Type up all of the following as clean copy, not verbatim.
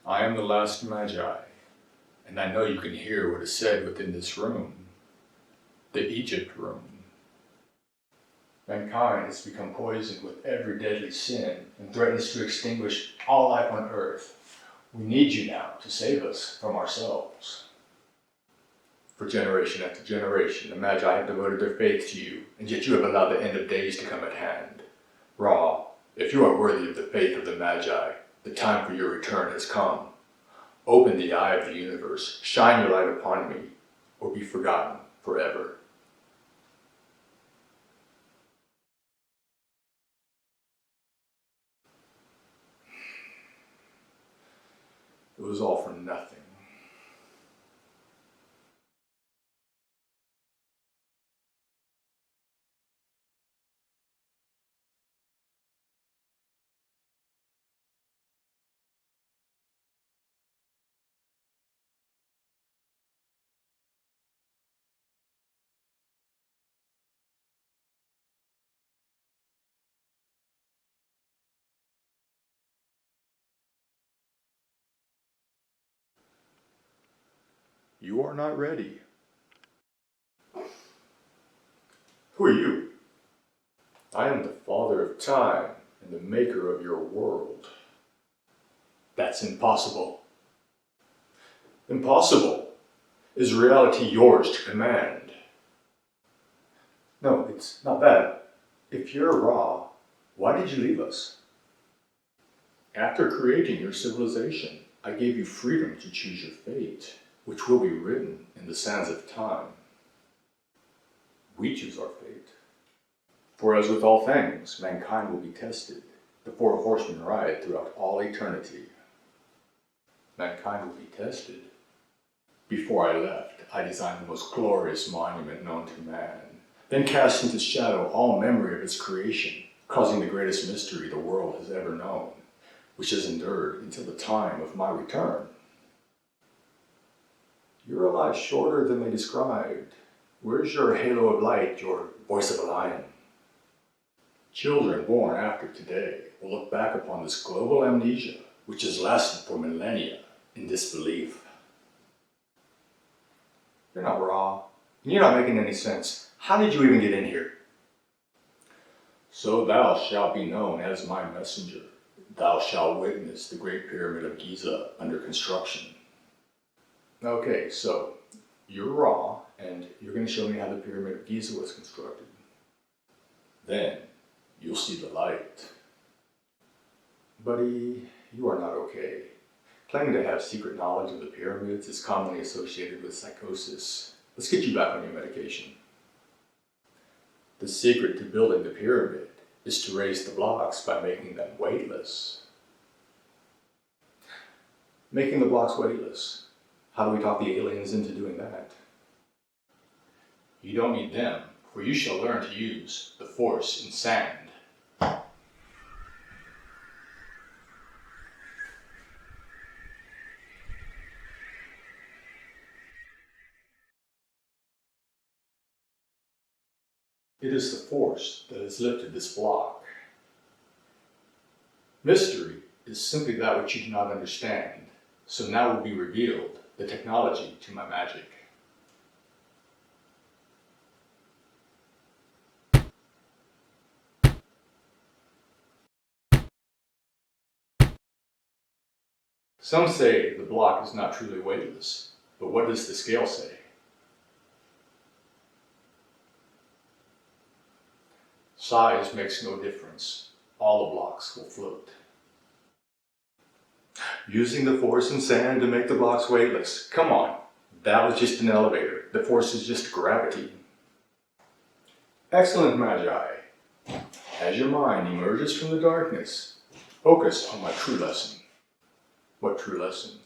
I am the last Magi, and I know you can hear what is said within this room, the Egypt room. Mankind has become poisoned with every deadly sin and threatens to extinguish all life on earth. We need you now to save us from ourselves. For generation after generation, the Magi have devoted their faith to you, and yet you have allowed the end of days to come at hand. Ra, if you are worthy of the faith of the Magi, the time for your return has come. Open the eye of the universe, shine your light upon me, or be forgotten forever. It was all for nothing. You are not ready. Who are you? I am the father of time and the maker of your world. That's impossible. Impossible? Is reality yours to command? No, it's not that. If you're Ra, why did you leave us? After creating your civilization, I gave you freedom to choose your fate, which will be written in the sands of time. We choose our fate. For as with all things, mankind will be tested. The four horsemen ride throughout all eternity. Mankind will be tested. Before I left, I designed the most glorious monument known to man, then cast into shadow all memory of its creation, causing the greatest mystery the world has ever known, which has endured until the time of my return. You're a lot shorter than they described. Where's your halo of light, your voice of a lion? Children born after today will look back upon this global amnesia, which has lasted for millennia, in disbelief. You're not Ra, and you're not making any sense. How did you even get in here? So thou shalt be known as my messenger. Thou shalt witness the Great Pyramid of Giza under construction. Okay, so you're Ra, and you're going to show me how the Pyramid of Giza was constructed. Then you'll see the light. Buddy, you are not okay. Claiming to have secret knowledge of the pyramids is commonly associated with psychosis. Let's get you back on your medication. The secret to building the pyramid is to raise the blocks by making them weightless. Making the blocks weightless. How do we talk the aliens into doing that? You don't need them, for you shall learn to use the force in sand. It is the force that has lifted this block. Mystery is simply that which you do not understand, so now will be revealed the technology to my magic. Some say the block is not truly weightless, but what does the scale say? Size makes no difference. All the blocks will float. Using the force in sand to make the blocks weightless. Come on, that was just an elevator. The force is just gravity. Excellent, Magi. As your mind emerges from the darkness, focus on my true lesson. What true lesson?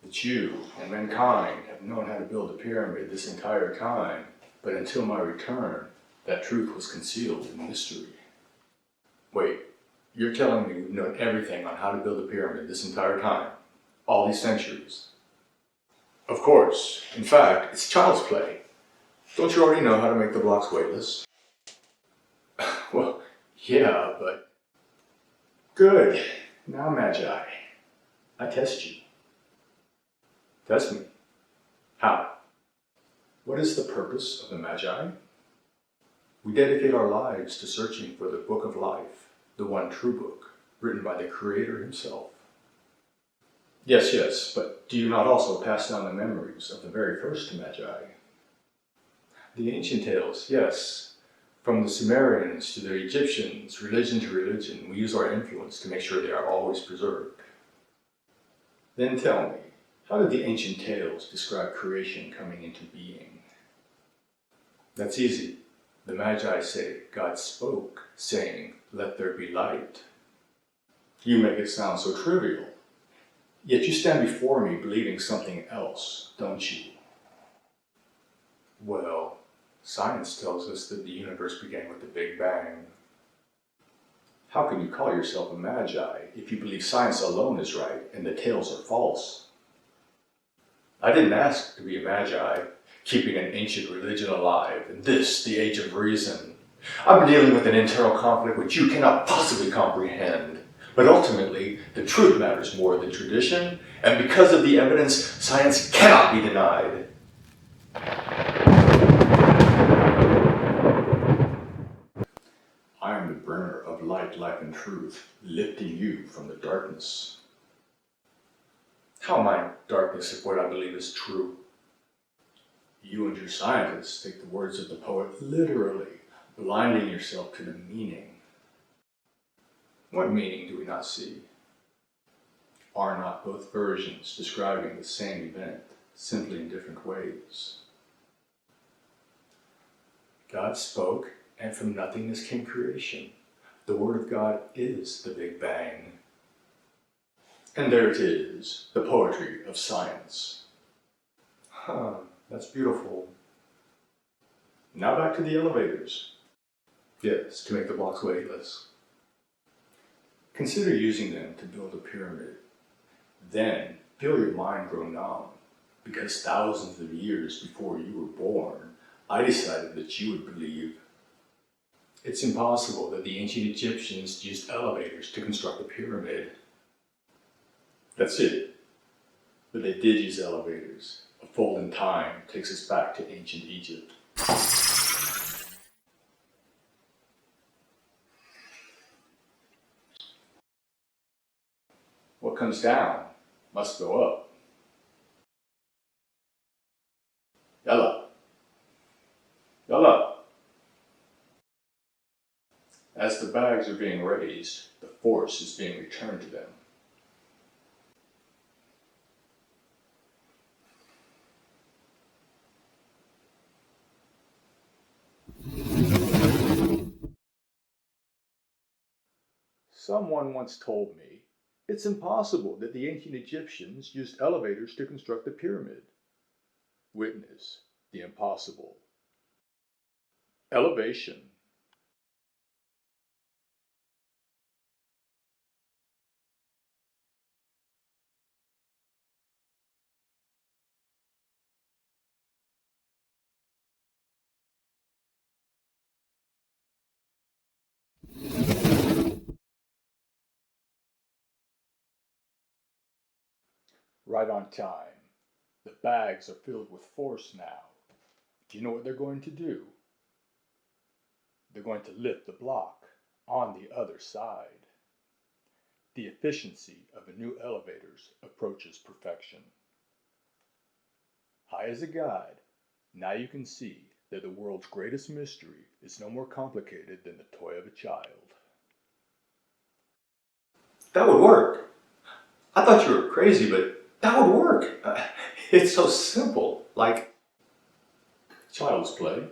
That you and mankind have known how to build a pyramid this entire time, but until my return, that truth was concealed in mystery. Wait, you're telling me we've known everything on how to build a pyramid this entire time? All these centuries? Of course. In fact, it's child's play. Don't you already know how to make the blocks weightless? Well, yeah, but... Good. Now, Magi, I test you. Test me. How? What is the purpose of the Magi? We dedicate our lives to searching for the book of life, the one true book, written by the Creator himself. Yes, but do you not also pass down the memories of the very first Magi? The ancient tales, yes. From the Sumerians to the Egyptians, religion to religion, we use our influence to make sure they are always preserved. Then tell me, how did the ancient tales describe creation coming into being? That's easy. The Magi say God spoke, saying, "Let there be light." You make it sound so trivial. Yet you stand before me believing something else, don't you? Well, science tells us that the universe began with the Big Bang. How can you call yourself a Magi if you believe science alone is right and the tales are false? I didn't ask to be a Magi, keeping an ancient religion alive in this, the age of reason. I'm dealing with an internal conflict which you cannot possibly comprehend. But ultimately, the truth matters more than tradition, and because of the evidence, science cannot be denied. I am the bringer of light, life, and truth, lifting you from the darkness. How am I in darkness if what I believe is true? You and your scientists take the words of the poet literally, blinding yourself to the meaning. What meaning do we not see? Are not both versions describing the same event, simply in different ways? God spoke, and from nothingness came creation. The Word of God is the Big Bang. And there it is, the poetry of science. That's beautiful. Now back to the elevators. Yes, to make the blocks weightless. Consider using them to build a pyramid. Then feel your mind grow numb, because thousands of years before you were born, I decided that you would believe it's impossible that the ancient Egyptians used elevators to construct a pyramid. That's it. But they did use elevators. A fold in time takes us back to ancient Egypt. What comes down must go up. Yalla. Yalla. As the bags are being raised, the force is being returned to them. Someone once told me, it's impossible that the ancient Egyptians used elevators to construct the pyramid. Witness the impossible. Elevation. Right on time. The bags are filled with force now. Do you know what they're going to do? They're going to lift the block on the other side. The efficiency of the new elevators approaches perfection. High as a guide, now you can see that the world's greatest mystery is no more complicated than the toy of a child. That would work. I thought you were crazy, but that would work. It's so simple, like child's play.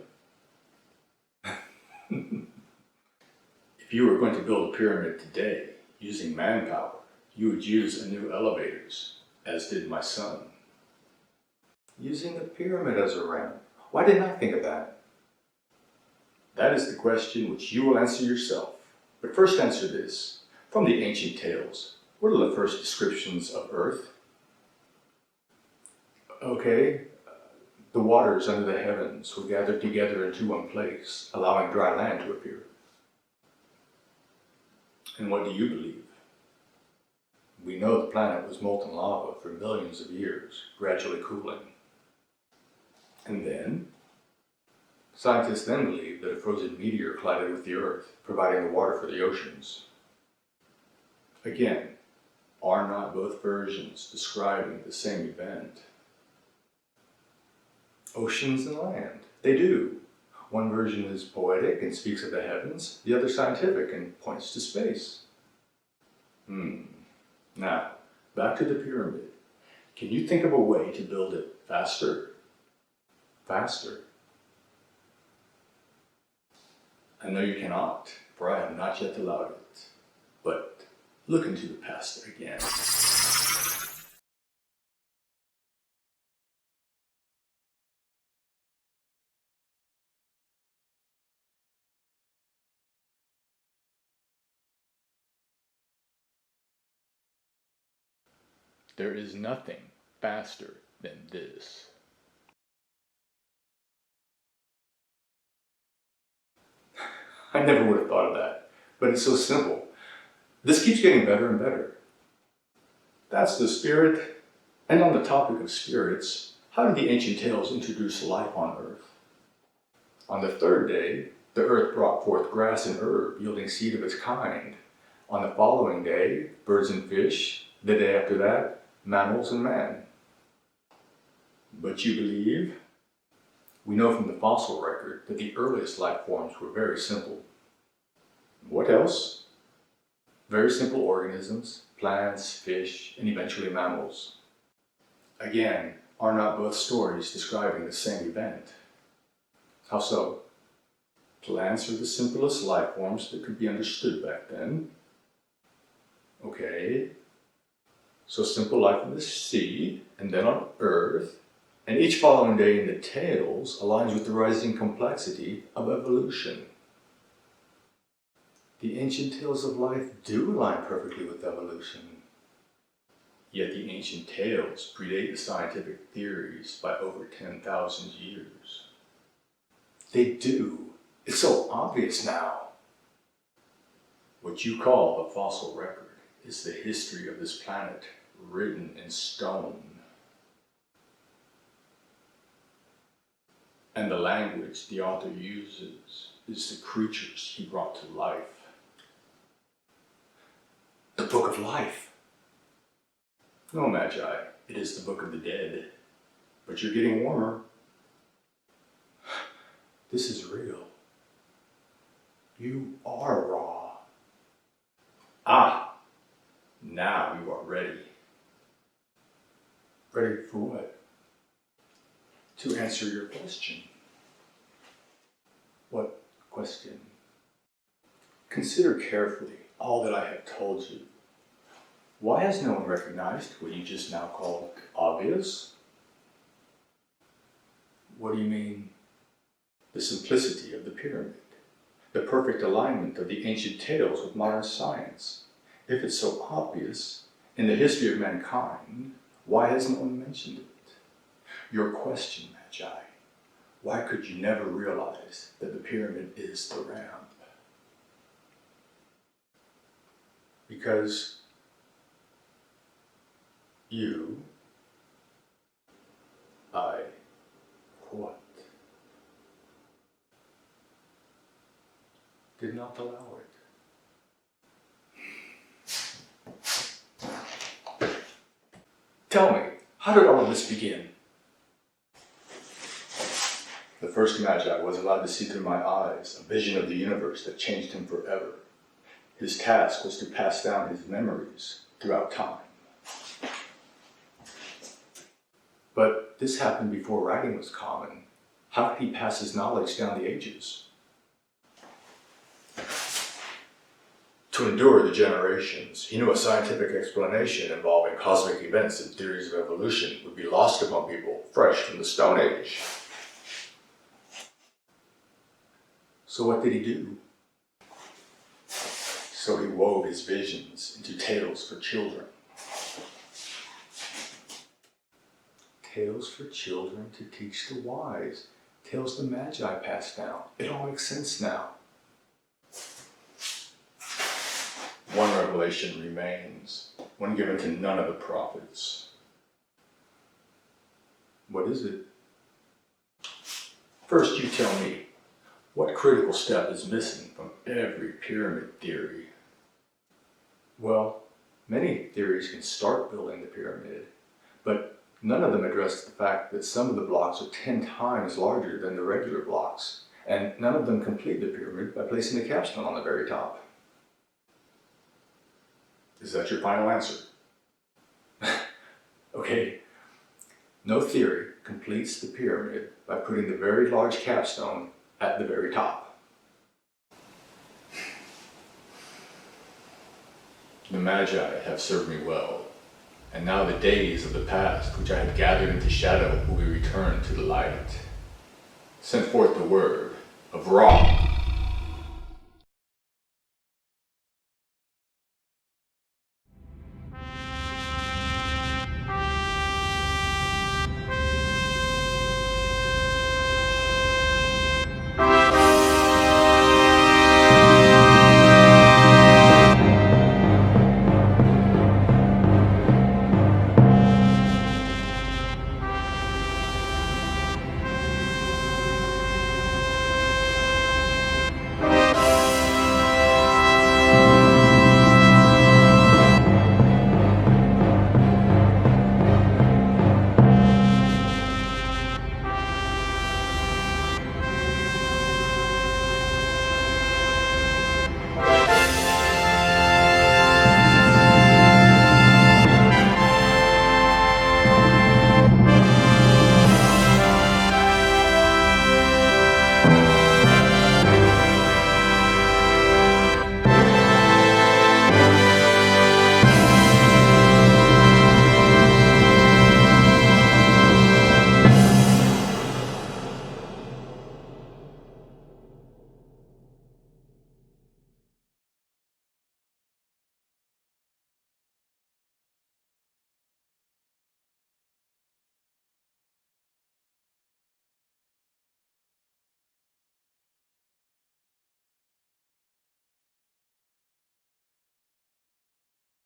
If you were going to build a pyramid today using manpower, you would use anew elevators, as did my son. Using the pyramid as a ramp. Why didn't I think of that? That is the question which you will answer yourself. But first answer this. From the ancient tales, what are the first descriptions of Earth? Okay, the waters under the heavens were gathered together into one place, allowing dry land to appear. And what do you believe? We know the planet was molten lava for millions of years, gradually cooling. And then, scientists then believe that a frozen meteor collided with the Earth, providing the water for the oceans. Again, are not both versions describing the same event? Oceans and land, they do. One version is poetic and speaks of the heavens, the other scientific and points to space. Now, back to the pyramid. Can you think of a way to build it faster? Faster? I know you cannot, for I have not yet allowed it. But look into the past again. There is nothing faster than this. I never would have thought of that, but it's so simple. This keeps getting better and better. That's the spirit. And on the topic of spirits, how did the ancient tales introduce life on Earth? On the third day, the earth brought forth grass and herb, yielding seed of its kind. On the following day, birds and fish. The day after that, mammals and man. But you believe? We know from the fossil record that the earliest life forms were very simple. What else? Very simple organisms, plants, fish, and eventually mammals. Again, are not both stories describing the same event? How so? Plants are the simplest life forms that could be understood back then. Okay. So simple life in the sea, and then on Earth, and each following day in the tales aligns with the rising complexity of evolution. The ancient tales of life do align perfectly with evolution. Yet the ancient tales predate the scientific theories by over 10,000 years. They do. It's so obvious now. What you call the fossil record is the history of this planet written in stone. And the language the author uses is the creatures he brought to life. The Book of Life. No, Magi, it is the Book of the Dead. But you're getting warmer. This is real. You are raw. Ah, now you are ready. Ready for what? To answer your question. What question? Consider carefully all that I have told you. Why has no one recognized what you just now called obvious? What do you mean? The simplicity of the pyramid, the perfect alignment of the ancient tales with modern science. If it's so obvious in the history of mankind, why has no one mentioned it? Your question, Magi, why could you never realize that the pyramid is the ramp? Because you, what? Did not allow it. Tell me, how did all of this begin? The first Magi was allowed to see through my eyes a vision of the universe that changed him forever. His task was to pass down his memories throughout time. But this happened before writing was common. How could he pass his knowledge down the ages? To endure the generations, he knew a scientific explanation involving cosmic events and theories of evolution would be lost among people fresh from the Stone Age. So what did he do? So he wove his visions into tales for children. Tales for children to teach the wise. Tales the Magi passed down. It all makes sense now. One revelation remains. one given to none of the prophets. What is it? First, you tell me, what critical step is missing from every pyramid theory? Well, many theories can start building the pyramid, but none of them address the fact that some of the blocks are 10 times larger than the regular blocks, and none of them complete the pyramid by placing the capstone on the very top. Is that your final answer? Okay. No theory completes the pyramid by putting the very large capstone at the very top. The Magi have served me well, and now the days of the past which I have gathered into shadow will be returned to the light. Send forth the word of Ra.